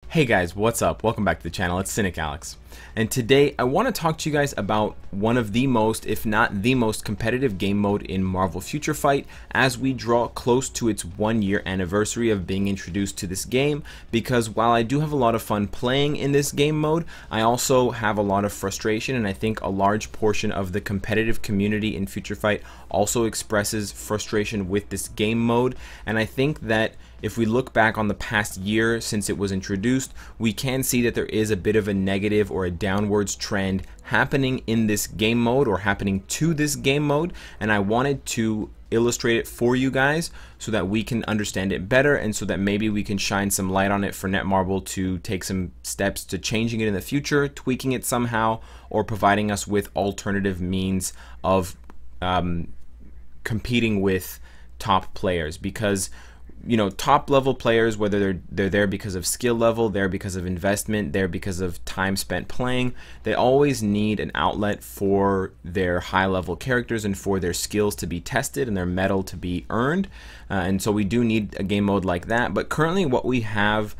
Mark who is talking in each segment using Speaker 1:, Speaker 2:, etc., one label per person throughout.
Speaker 1: Hey guys, what's up? Welcome back to the channel. It's Cynicalex. And today I want to talk to you guys about one of the most, if not the most competitive game mode in Marvel Future Fight as we draw close to its 1-year anniversary of being introduced to this game, because while I do have a lot of fun playing in this game mode, I also have a lot of frustration, and I think a large portion of the competitive community in Future Fight also expresses frustration with this game mode. And I think that if we look back on the past year since it was introduced, we can see that there is a bit of a negative or a downwards trend happening in this game mode, or happening to this game mode, and I wanted to illustrate it for you guys so that we can understand it better, and so that maybe we can shine some light on it for Netmarble to take some steps to changing it in the future, tweaking it somehow, or providing us with alternative means of competing with top players. Because you know, top level players, whether they're there because of skill level, there because of investment, there because of time spent playing, they always need an outlet for their high level characters and for their skills to be tested and their mettle to be earned. And so we do need a game mode like that. But currently what we have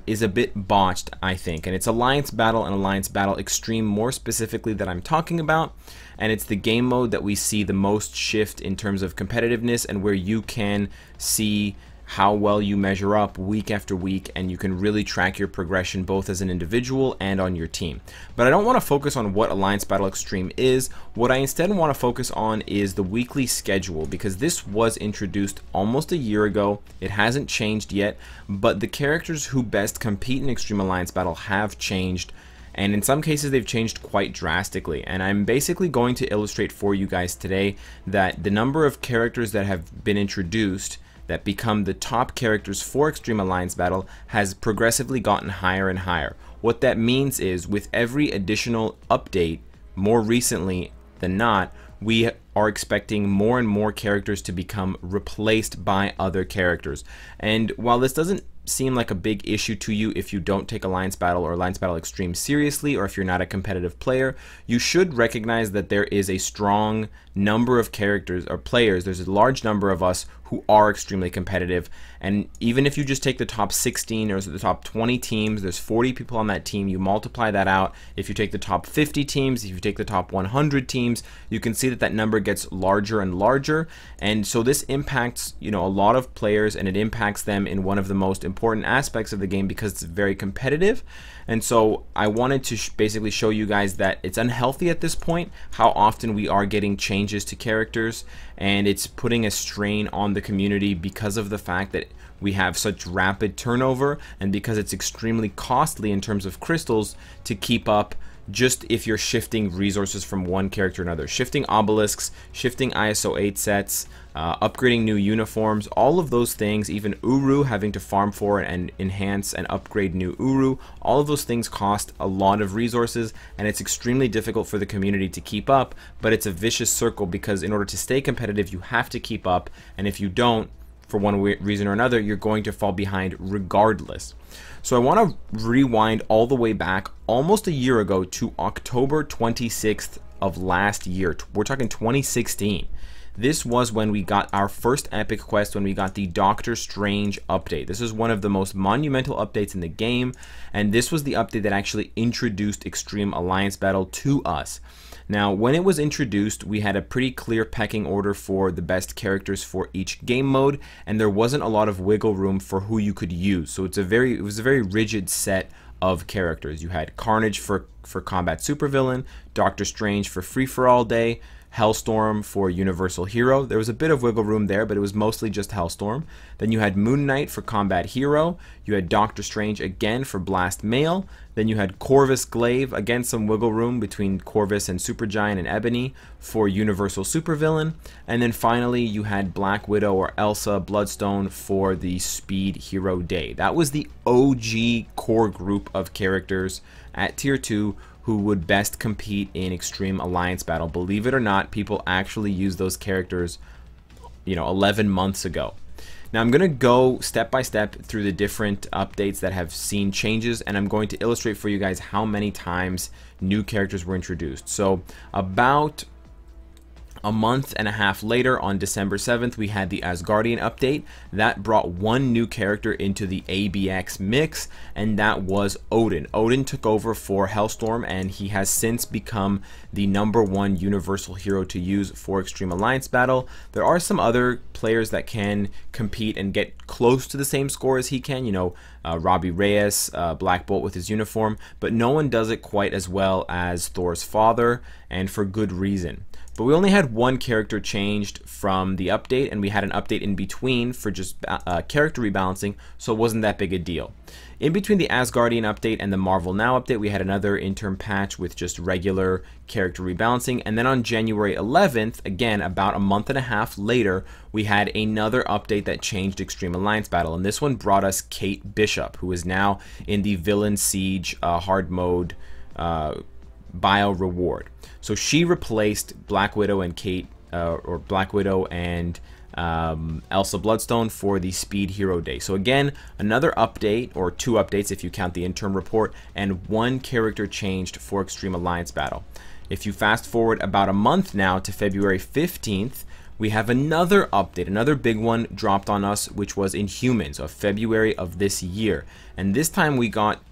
Speaker 1: is a bit botched, I think, and it's Alliance Battle and Alliance Battle Extreme more specifically that I'm talking about. And it's the game mode that we see the most shift in terms of competitiveness, and where you can see how well you measure up week after week, and you can really track your progression both as an individual and on your team. But I don't want to focus on what Alliance Battle Extreme is. What I instead want to focus on is the weekly schedule, because this was introduced almost a year ago. It hasn't changed yet, but the characters who best compete in Extreme Alliance Battle have changed, and in some cases they've changed quite drastically. And I'm basically going to illustrate for you guys today that the number of characters that have been introduced that become the top characters for Extreme Alliance Battle has progressively gotten higher and higher. What that means is, with every additional update, more recently than not, we are expecting more and more characters to become replaced by other characters. And while this doesn't seem like a big issue to you if you don't take Alliance Battle or Alliance Battle Extreme seriously, or if you're not a competitive player, you should recognize that there is a strong number of characters or players. There's a large number of us who are extremely competitive, and even if you just take the top 16 or the top 20 teams, there's 40 people on that team. You multiply that out. If you take the top 50 teams, if you take the top 100 teams, you can see that that number gets larger and larger. And so this impacts, you know, a lot of players, and it impacts them in one of the most important aspects of the game, because it's very competitive. And so I wanted to basically show you guys that it's unhealthy at this point how often we are getting changes to characters, and it's putting a strain on the community because of the fact that we have such rapid turnover, and because it's extremely costly in terms of crystals to keep up, just if you're shifting resources from one character to another. Shifting obelisks, shifting ISO 8 sets, upgrading new uniforms, all of those things, even Uru, having to farm for and enhance and upgrade new Uru, all of those things cost a lot of resources, and it's extremely difficult for the community to keep up. But it's a vicious circle, because in order to stay competitive, you have to keep up, and if you don't, for one reason or another, you're going to fall behind regardless. So I want to rewind all the way back almost a year ago to October 26th of last year. We're talking 2016. This was when we got our first epic quest, when we got the Doctor Strange update. This is one of the most monumental updates in the game, and this was the update that actually introduced Extreme Alliance Battle to us. Now, when it was introduced, we had a pretty clear pecking order for the best characters for each game mode, and there wasn't a lot of wiggle room for who you could use. So it was a very rigid set of characters. You had Carnage for combat supervillain, Doctor Strange for free-for-all day, Hellstorm for Universal Hero. There was a bit of wiggle room there, but it was mostly just Hellstorm. Then you had Moon Knight for Combat Hero. You had Doctor Strange again for Blast Male. Then you had Corvus Glaive, again some wiggle room between Corvus and Supergiant and Ebony for Universal Supervillain. And then finally you had Black Widow or Elsa Bloodstone for the Speed Hero Day. That was the OG core group of characters at Tier 2 who would best compete in Extreme Alliance Battle. Believe it or not, people actually used those characters, you know, 11 months ago. Now I'm going to go step by step through the different updates that have seen changes, and I'm going to illustrate for you guys how many times new characters were introduced. So about A month and a half later, on December 7th, we had the Asgardian update. That brought one new character into the ABX mix, and that was Odin. Odin took over for Hellstorm, and he has since become the #1 universal hero to use for Extreme Alliance Battle. There are some other players that can compete and get close to the same score as he can, you know, Robbie Reyes, Black Bolt with his uniform, but no one does it quite as well as Thor's father, and for good reason. But we only had one character changed from the update, and we had an update in between for just character rebalancing, so it wasn't that big a deal. In between the Asgardian update and the Marvel Now update, we had another interim patch with just regular character rebalancing, and then on January 11th, again about a month and a half later, we had another update that changed Extreme Alliance Battle, and this one brought us Kate Bishop, who is now in the Villain Siege hard mode bio reward. So she replaced Black Widow and Black Widow and Elsa Bloodstone for the Speed Hero Day. So again, another update, or two updates if you count the interim report, and one character changed for Extreme Alliance Battle. If you fast forward about a month now to February 15th, we have another update, another big one dropped on us, which was Inhumans of February of this year. And this time we got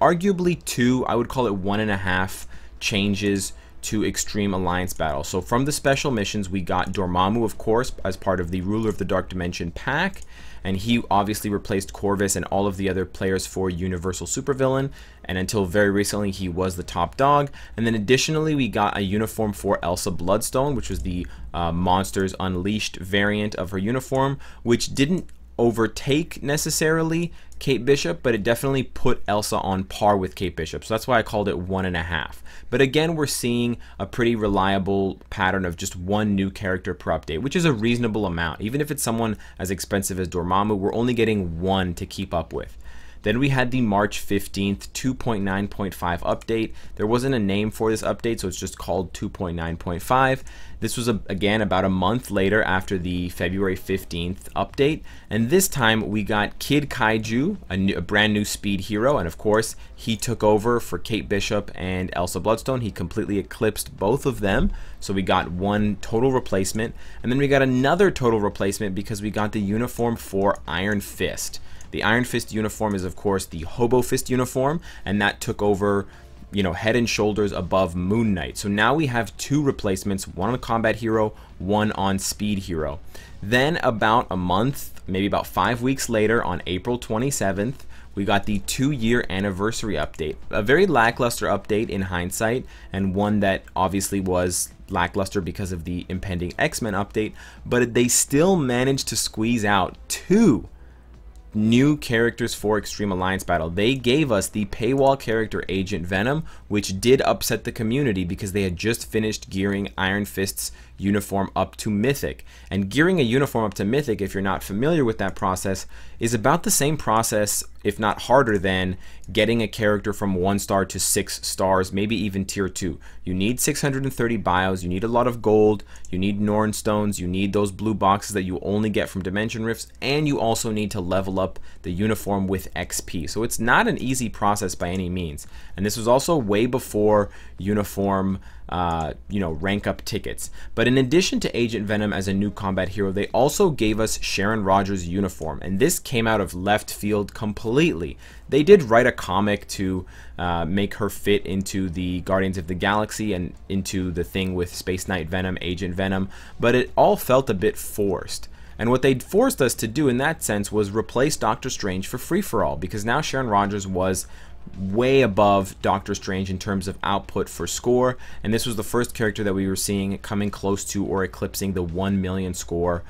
Speaker 1: arguably two, I would call it 1.5 changes to Extreme Alliance Battle. So from the special missions, we got Dormammu, of course, as part of the Ruler of the Dark Dimension pack, and he obviously replaced Corvus and all of the other players for Universal Supervillain, and until very recently he was the top dog. And then additionally we got a uniform for Elsa Bloodstone, which was the Monsters Unleashed variant of her uniform, which didn't overtake necessarily Kate Bishop, but it definitely put Elsa on par with Kate Bishop, so that's why I called it 1.5. But again, we're seeing a pretty reliable pattern of just one new character per update, which is a reasonable amount. Even if it's someone as expensive as Dormammu, we're only getting one to keep up with. Then we had the March 15th 2.9.5 update. There wasn't a name for this update, so it's just called 2.9.5. This was, again, about a month later after the February 15th update. And this time we got Kid Kaiju, a brand new speed hero. And of course, he took over for Kate Bishop and Elsa Bloodstone. He completely eclipsed both of them. So we got one total replacement. And then we got another total replacement because we got the uniform for Iron Fist. The Iron Fist uniform is, of course, the Hobo Fist uniform, and that took over, you know, head and shoulders above Moon Knight. So now we have two replacements, one on Combat Hero, one on Speed Hero. Then about a month, maybe about 5 weeks later, on April 27th, we got the 2-year anniversary update. A very lackluster update in hindsight, and one that obviously was lackluster because of the impending X-Men update, but they still managed to squeeze out two new characters for Extreme Alliance Battle. They gave us the paywall character Agent Venom, which did upset the community because they had just finished gearing Iron Fist's uniform up to Mythic. And gearing a uniform up to Mythic, if you're not familiar with that process, is about the same process, if not harder, than getting a character from 1 star to 6 stars, maybe even tier 2. You need 630 bios, you need a lot of gold, you need Norn stones, you need those blue boxes that you only get from Dimension Rifts, and you also need to level up the uniform with XP. So it's not an easy process by any means. And this was also way before uniform rank up tickets. But in addition to Agent Venom as a new combat hero, they also gave us Sharon Rogers' uniform, and this came out of left field completely. They did write a comic to make her fit into the Guardians of the Galaxy and into the thing with Space Knight Venom, Agent Venom, but it all felt a bit forced. And what they forced us to do in that sense was replace Doctor Strange for free-for-all, because now Sharon Rogers was way above Doctor Strange in terms of output for score, and this was the first character that we were seeing coming close to or eclipsing the 1 million score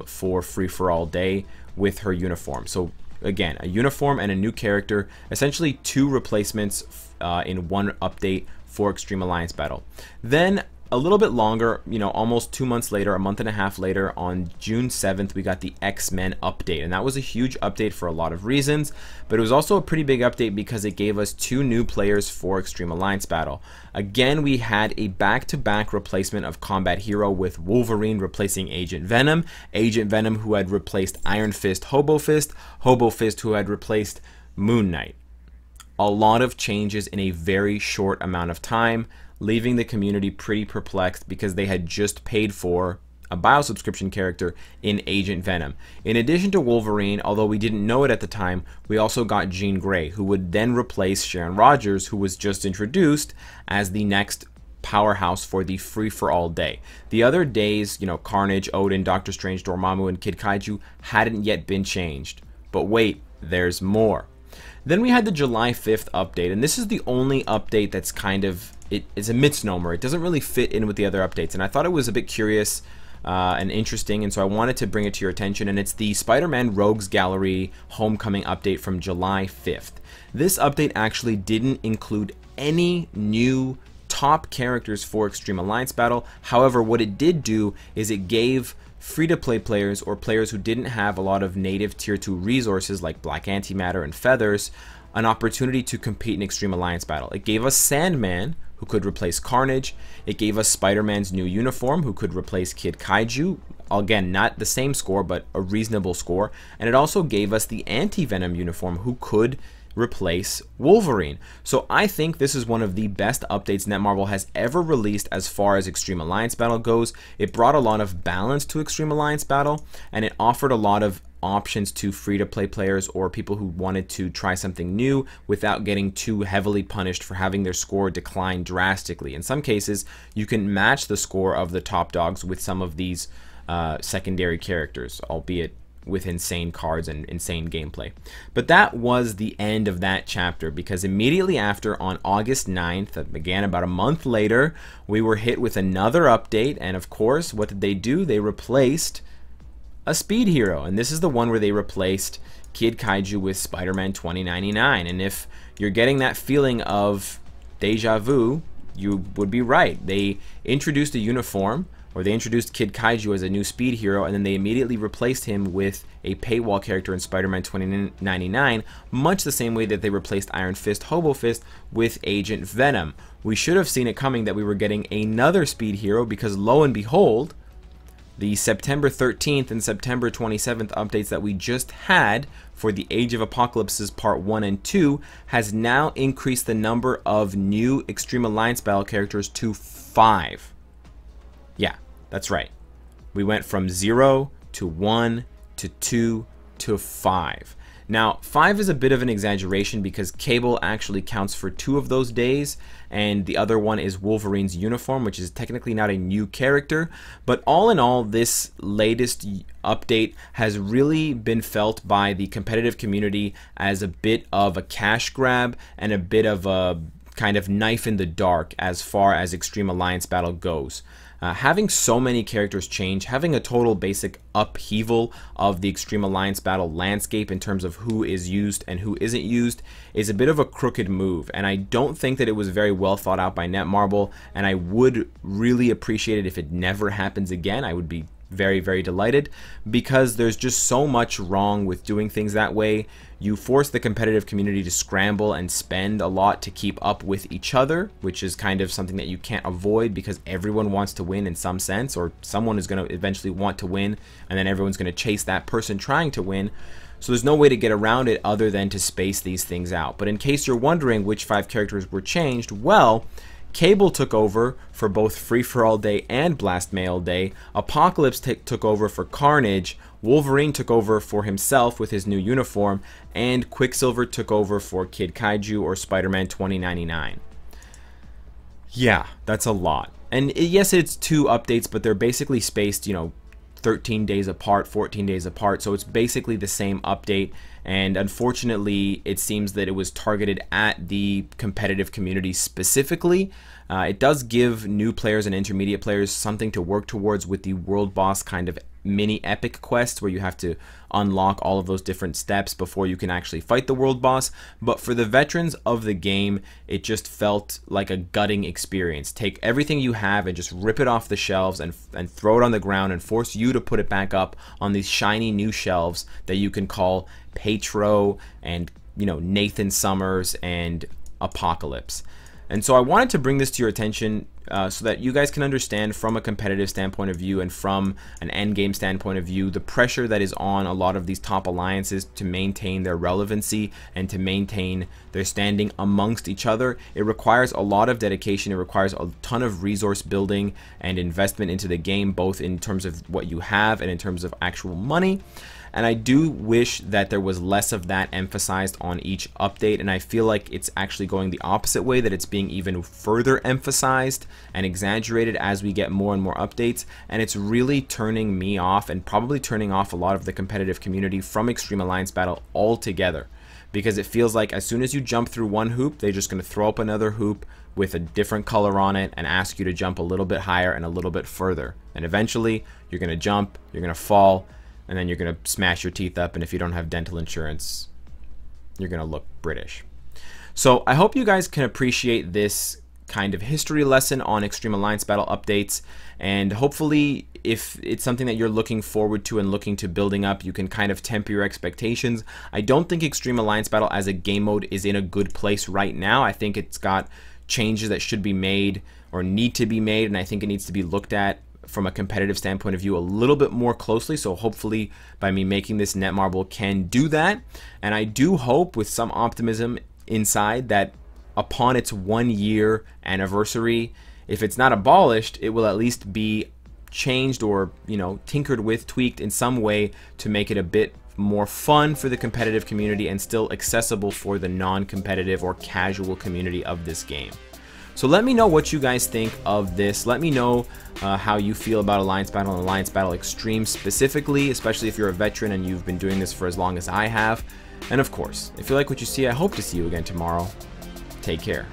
Speaker 1: for free-for-all day with her uniform. So again, a uniform and a new character, essentially two replacements in one update for Extreme Alliance Battle. Then a little bit longer, almost 2 months later, a month and a half later, on June 7th, we got the X-Men update. And that was a huge update for a lot of reasons, but it was also a pretty big update because it gave us two new players for Extreme Alliance Battle. Again, we had a back-to-back replacement of Combat Hero with Wolverine replacing Agent Venom who had replaced Iron Fist, Hobo Fist who had replaced Moon Knight. A lot of changes in a very short amount of time. leaving the community pretty perplexed because they had just paid for a bio-subscription character in Agent Venom. In addition to Wolverine, although we didn't know it at the time, we also got Jean Grey, who would then replace Sharon Rogers, who was just introduced as the next powerhouse for the free-for-all day. The other days, you know, Carnage, Odin, Doctor Strange, Dormammu, and Kid Kaiju hadn't yet been changed. But wait, there's more. Then we had the July 5th update, and this is the only update that's kind of, it's a misnomer. It doesn't really fit in with the other updates, and I thought it was a bit curious and interesting, and so I wanted to bring it to your attention, and it's the Spider-Man Rogues Gallery Homecoming update from July 5th. This update actually didn't include any new top characters for Extreme Alliance Battle. However, what it did do is it gave free-to-play players or players who didn't have a lot of native tier 2 resources like Black Antimatter and Feathers an opportunity to compete in Extreme Alliance Battle. It gave us Sandman, who could replace Carnage. It gave us Spider-Man's new uniform, who could replace Kid Kaiju. Again, not the same score, but a reasonable score. And it also gave us the Anti-Venom uniform, who could replace Wolverine. So I think this is one of the best updates Netmarble has ever released as far as Extreme Alliance Battle goes. It brought a lot of balance to Extreme Alliance Battle, and it offered a lot of options to free-to-play players or people who wanted to try something new without getting too heavily punished for having their score decline drastically. In some cases, you can match the score of the top dogs with some of these secondary characters, albeit with insane cards and insane gameplay. But that was the end of that chapter, because immediately after, on August 9th, that began about a month later, we were hit with another update, and of course, what did they do? They replaced a speed hero, and this is the one where they replaced Kid Kaiju with Spider-Man 2099, and if you're getting that feeling of deja vu, you would be right. They introduced a uniform, or they introduced Kid Kaiju as a new speed hero, and then they immediately replaced him with a paywall character in Spider-Man 2099, much the same way that they replaced Iron Fist Hobo Fist with Agent Venom. We should have seen it coming that we were getting another speed hero, because lo and behold, the September 13th and September 27th updates that we just had for the Age of Apocalypses Part 1 and 2 has now increased the number of new Extreme Alliance Battle characters to 5. Yeah, that's right. We went from 0 to 1 to 2 to 5. Now, 5 is a bit of an exaggeration because Cable actually counts for 2 of those days, and the other one is Wolverine's uniform, which is technically not a new character. But all in all, this latest update has really been felt by the competitive community as a bit of a cash grab and a bit of a kind of knife in the dark as far as Extreme Alliance Battle goes. Having so many characters change, having a total basic upheaval of the Extreme Alliance Battle landscape in terms of who is used and who isn't used is a bit of a crooked move, and I don't think that it was very well thought out by Netmarble, and I would really appreciate it if it never happens again. I would be very, very delighted, because there's just so much wrong with doing things that way. You force the competitive community to scramble and spend a lot to keep up with each other, which is kind of something that you can't avoid because everyone wants to win in some sense, or someone is going to eventually want to win, and then everyone's going to chase that person trying to win. So there's no way to get around it other than to space these things out. But in case you're wondering which 5 characters were changed, well, Cable took over for both Free For All Day and Blast Mail Day. Apocalypse took over for Carnage. Wolverine took over for himself with his new uniform, and Quicksilver took over for Kid Kaiju or Spider-Man 2099. Yeah, that's a lot. And yes, it's 2 updates, but they're basically spaced, 13 days apart, 14 days apart, so it's basically the same update. And unfortunately, it seems that it was targeted at the competitive community specifically. It does give new players and intermediate players something to work towards with the world boss kind of mini epic quests, where you have to unlock all of those different steps before you can actually fight the world boss. But for the veterans of the game, it just felt like a gutting experience. Take everything you have and just rip it off the shelves and throw it on the ground and force you to put it back up on these shiny new shelves that you can call Petro and Nathan Summers and Apocalypse. And so I wanted to bring this to your attention so that you guys can understand from a competitive standpoint of view and from an end game standpoint of view the pressure that is on a lot of these top alliances to maintain their relevancy and to maintain their standing amongst each other. It requires a lot of dedication. It requires a ton of resource building and investment into the game, both in terms of what you have and in terms of actual money. And I do wish that there was less of that emphasized on each update, and I feel like it's actually going the opposite way, that it's being even further emphasized and exaggerated as we get more and more updates, and it's really turning me off and probably turning off a lot of the competitive community from Extreme Alliance Battle altogether, because it feels like as soon as you jump through one hoop, they're just going to throw up another hoop with a different color on it and ask you to jump a little bit higher and a little bit further, and eventually you're going to jump, you're going to fall, and then you're going to smash your teeth up, and if you don't have dental insurance, you're going to look British. So I hope you guys can appreciate this kind of history lesson on Extreme Alliance Battle updates, and hopefully if it's something that you're looking forward to and looking to building up, you can kind of temper your expectations. I don't think Extreme Alliance Battle as a game mode is in a good place right now. I think it's got changes that should be made or need to be made, and I think it needs to be looked at from a competitive standpoint of view a little bit more closely. So hopefully by me making this Netmarble can do that, and I do hope with some optimism inside that upon its 1 year anniversary, if it's not abolished, it will at least be changed or, you know, tinkered with, tweaked in some way to make it a bit more fun for the competitive community and still accessible for the non-competitive or casual community of this game. So let me know what you guys think of this. Let me know how you feel about Alliance Battle and Alliance Battle Extreme specifically, especially if you're a veteran and you've been doing this for as long as I have. And of course, if you like what you see, I hope to see you again tomorrow. Take care.